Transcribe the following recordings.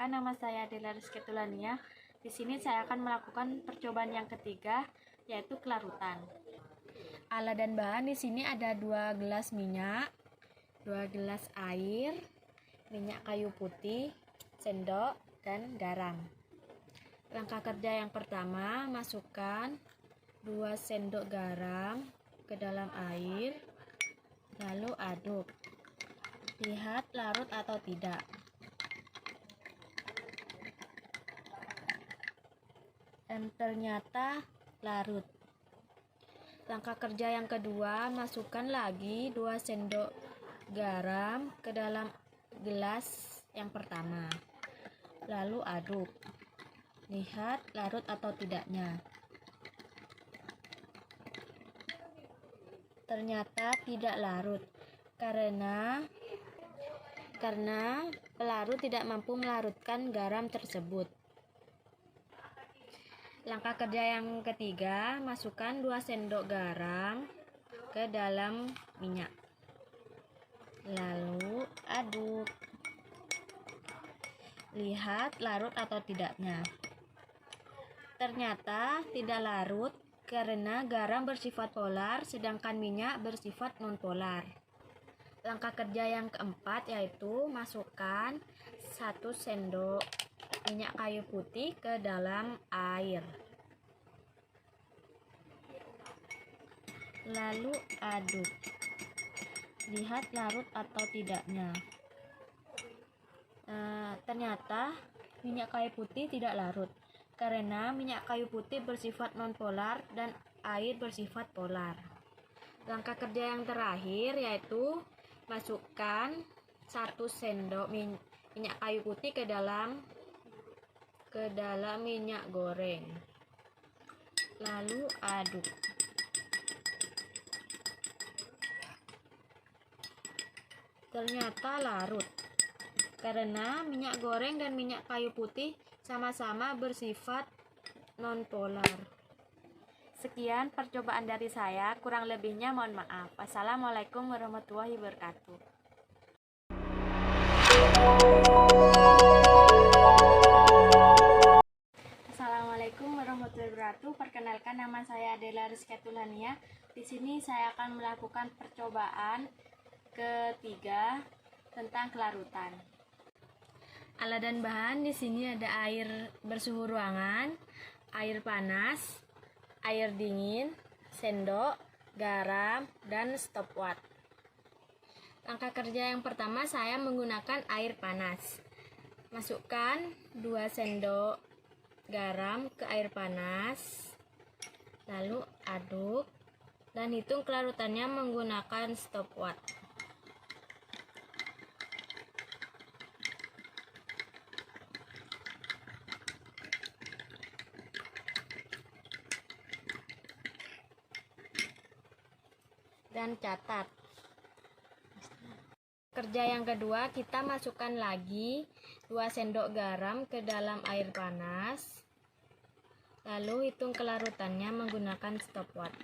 Perkenalkan, nama saya Dela Rizky Tulania. Di sini saya akan melakukan percobaan yang ketiga, yaitu kelarutan. Alat dan bahan di sini ada 2 gelas minyak, 2 gelas air, minyak kayu putih, sendok, dan garam. Langkah kerja yang pertama, masukkan 2 sendok garam ke dalam air, lalu aduk. Lihat larut atau tidak. Dan ternyata larut. Langkah kerja yang kedua, masukkan lagi 2 sendok garam ke dalam gelas yang pertama, lalu aduk. Lihat larut atau tidaknya. Ternyata tidak larut karena pelarut tidak mampu melarutkan garam tersebut. Langkah kerja yang ketiga, masukkan 2 sendok garam ke dalam minyak, lalu aduk. Lihat larut atau tidaknya. Ternyata tidak larut karena garam bersifat polar sedangkan minyak bersifat nonpolar. Langkah kerja yang keempat yaitu masukkan 1 sendok minyak kayu putih ke dalam air, lalu aduk. Lihat larut atau tidaknya. Ternyata minyak kayu putih tidak larut karena minyak kayu putih bersifat nonpolar dan air bersifat polar. Langkah kerja yang terakhir yaitu masukkan 1 sendok minyak kayu putih ke dalam minyak goreng, lalu aduk. Ternyata larut karena minyak goreng dan minyak kayu putih sama-sama bersifat nonpolar. Sekian percobaan dari saya, kurang lebihnya mohon maaf. Wassalamualaikum warahmatullahi wabarakatuh. Assalamualaikum warahmatullahi wabarakatuh. Perkenalkan, nama saya Dela Rizky Tulania. Di sini saya akan melakukan percobaan ketiga tentang kelarutan. Alat dan bahan di sini ada air bersuhu ruangan, air panas, air dingin, sendok, garam, dan stopwatch. Langkah kerja yang pertama, saya menggunakan air panas. Masukkan 2 sendok garam ke air panas, lalu aduk dan hitung kelarutannya menggunakan stopwatch. Dan catat. Kerja yang kedua, kita masukkan lagi 2 sendok garam ke dalam air panas, lalu hitung kelarutannya menggunakan stopwatch.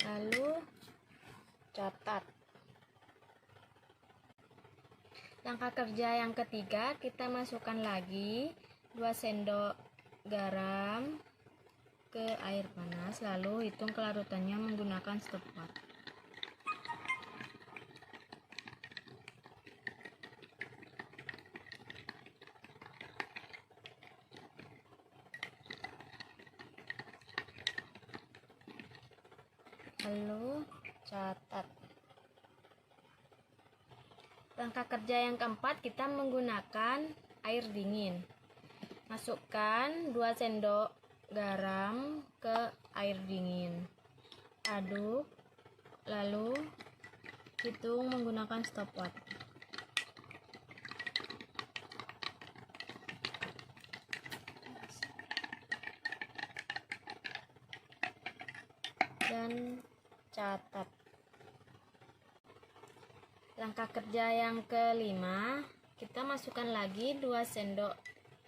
Lalu catat. Langkah kerja yang ketiga, kita masukkan lagi 2 sendok garam ke air panas, lalu hitung kelarutannya menggunakan stopwatch. Lalu catat. Langkah kerja yang keempat, kita menggunakan air dingin. Masukkan 2 sendok garam ke air dingin, aduk, lalu hitung menggunakan stopwatch. Dan catat. Langkah kerja yang kelima, kita masukkan lagi 2 sendok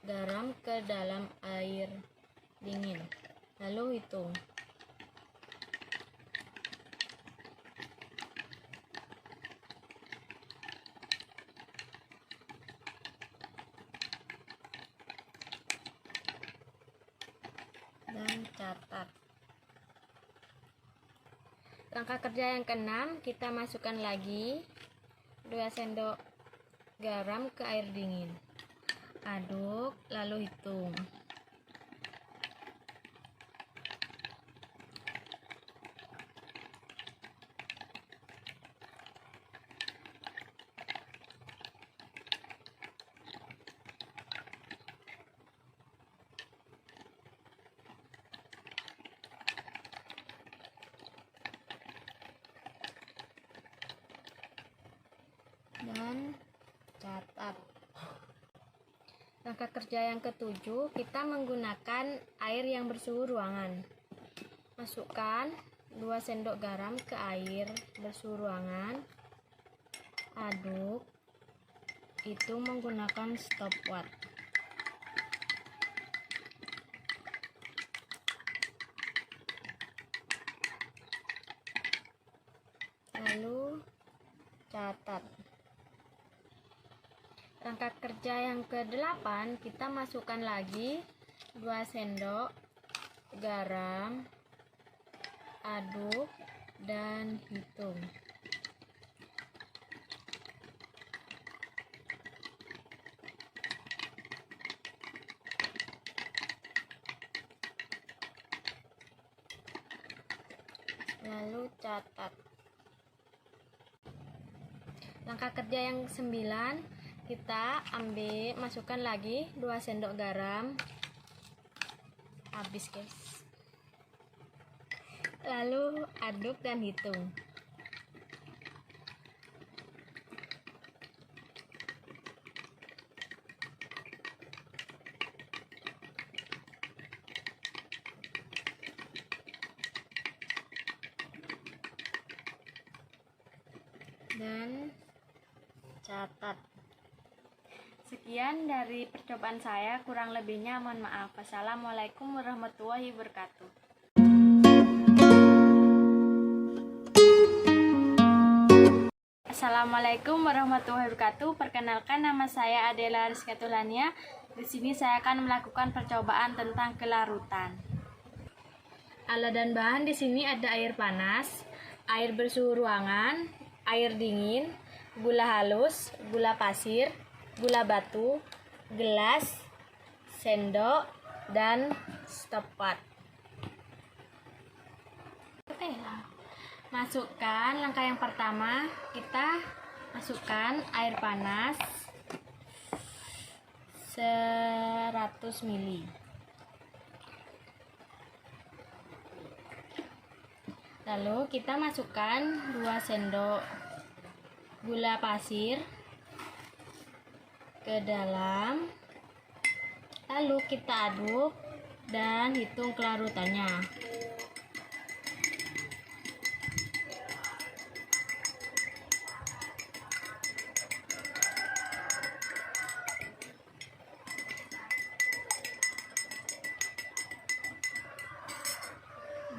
garam ke dalam air dingin. Lalu hitung. Dan catat. Langkah kerja yang keenam, kita masukkan lagi 2 sendok garam ke air dingin. Aduk, lalu hitung. Dan catat. Langkah kerja yang ketujuh, kita menggunakan air yang bersuhu ruangan. Masukkan 2 sendok garam ke air bersuhu ruangan. Aduk. Hitung menggunakan stopwatch. Lalu catat. Langkah kerja yang ke-8, kita masukkan lagi 2 sendok garam, aduk, dan hitung. Lalu catat. Langkah kerja yang 9, kita masukkan lagi 2 sendok garam. Habis, guys. Lalu aduk dan hitung. Dan catat. Sekian dari percobaan saya, kurang lebihnya mohon maaf. Wassalamualaikum warahmatullahi wabarakatuh. Assalamualaikum warahmatullahi wabarakatuh. Perkenalkan, nama saya Adela Rizka Tulania. Di sini saya akan melakukan percobaan tentang kelarutan. Alat dan bahan di sini ada air panas, air bersuhu ruangan, air dingin, gula halus, gula pasir, gula batu, gelas, sendok, dan stopwatch. Masukkan, langkah yang pertama, kita masukkan air panas 100 ml. Lalu kita masukkan 2 sendok gula pasir ke dalam, lalu kita aduk dan hitung kelarutannya.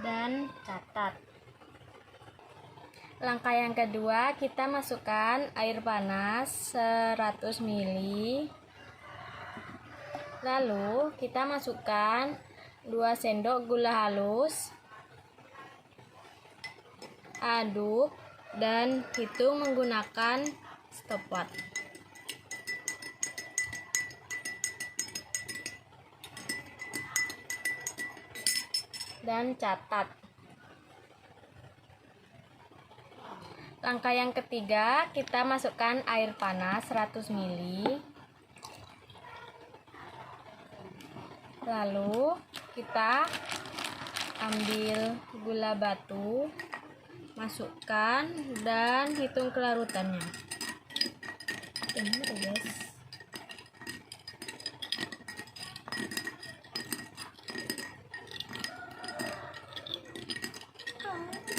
Dan catat. Langkah yang kedua, kita masukkan air panas 100 ml. Lalu kita masukkan 2 sendok gula halus. Aduk dan hitung menggunakan stopwatch. Dan catat. Langkah yang ketiga, kita masukkan air panas 100 ml. Lalu kita ambil gula batu, masukkan dan hitung kelarutannya. Benar, guys.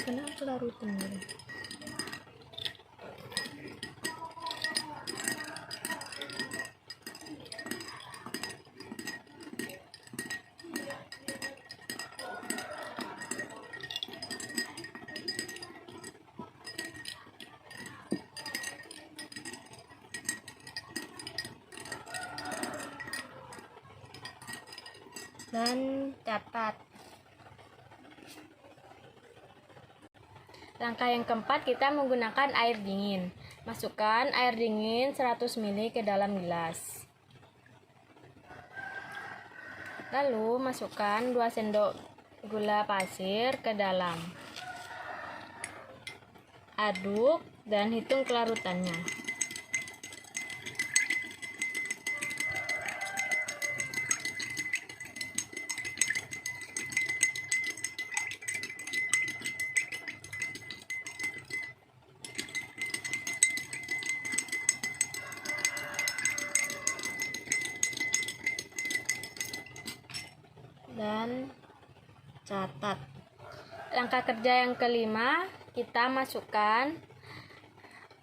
Kenapa kelarutannya? dan catat. Langkah yang keempat, kita menggunakan air dingin. Masukkan air dingin 100 ml ke dalam gelas. Lalu masukkan 2 sendok gula pasir ke dalam. Aduk dan hitung kelarutannya. Dan catat. Langkah kerja yang kelima, kita masukkan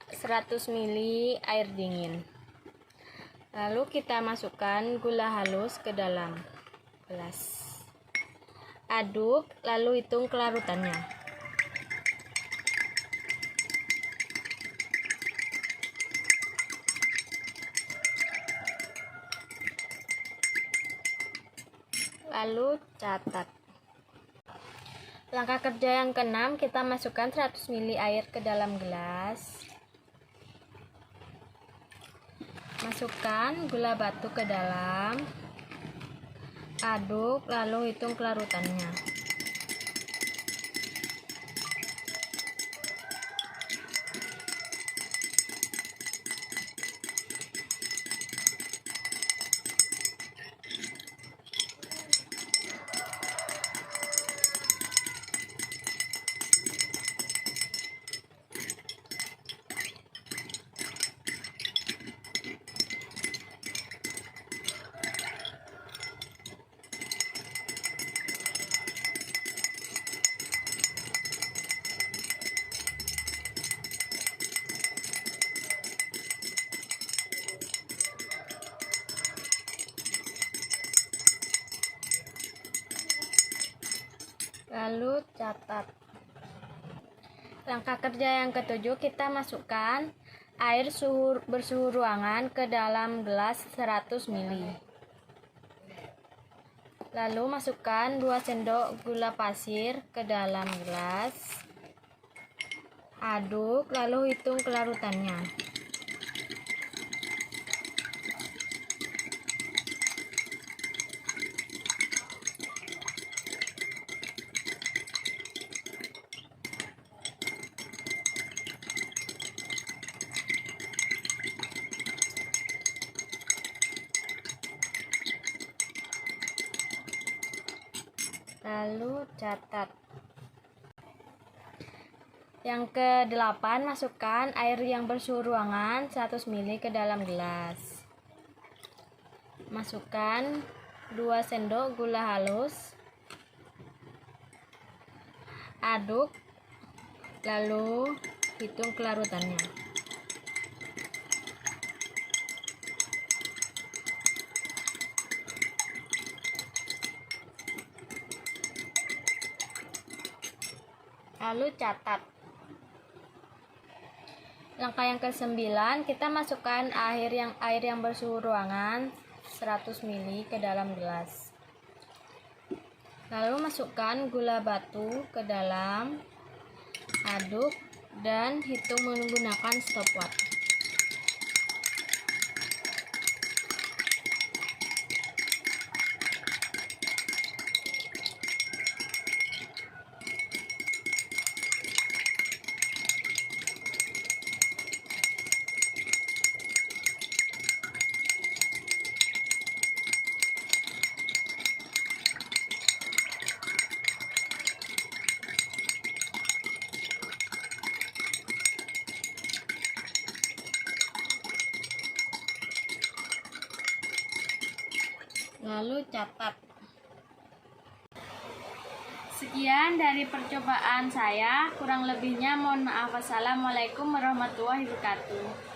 100 ml air dingin. Lalu kita masukkan gula halus ke dalam gelas. Aduk, lalu hitung kelarutannya. Lalu catat. Langkah kerja yang keenam, kita masukkan 100 ml air ke dalam gelas. Masukkan gula batu ke dalam. Aduk, lalu hitung kelarutannya. Lalu catat. Langkah kerja yang ketujuh, kita masukkan air bersuhu ruangan ke dalam gelas 100 ml. Lalu masukkan 2 sendok gula pasir ke dalam gelas. Aduk, lalu hitung kelarutannya. Lalu catat. Yang ke-8, masukkan air yang bersuhu ruangan 100 ml ke dalam gelas. Masukkan 2 sendok gula halus. Aduk, lalu hitung kelarutannya. Lalu catat. Langkah yang ke-9, kita masukkan air yang bersuhu ruangan 100 ml ke dalam gelas. Lalu masukkan gula batu ke dalam. Aduk dan hitung menggunakan stopwatch. Lalu catat. Sekian dari percobaan saya, kurang lebihnya mohon maaf. Wassalamualaikum warahmatullahi wabarakatuh.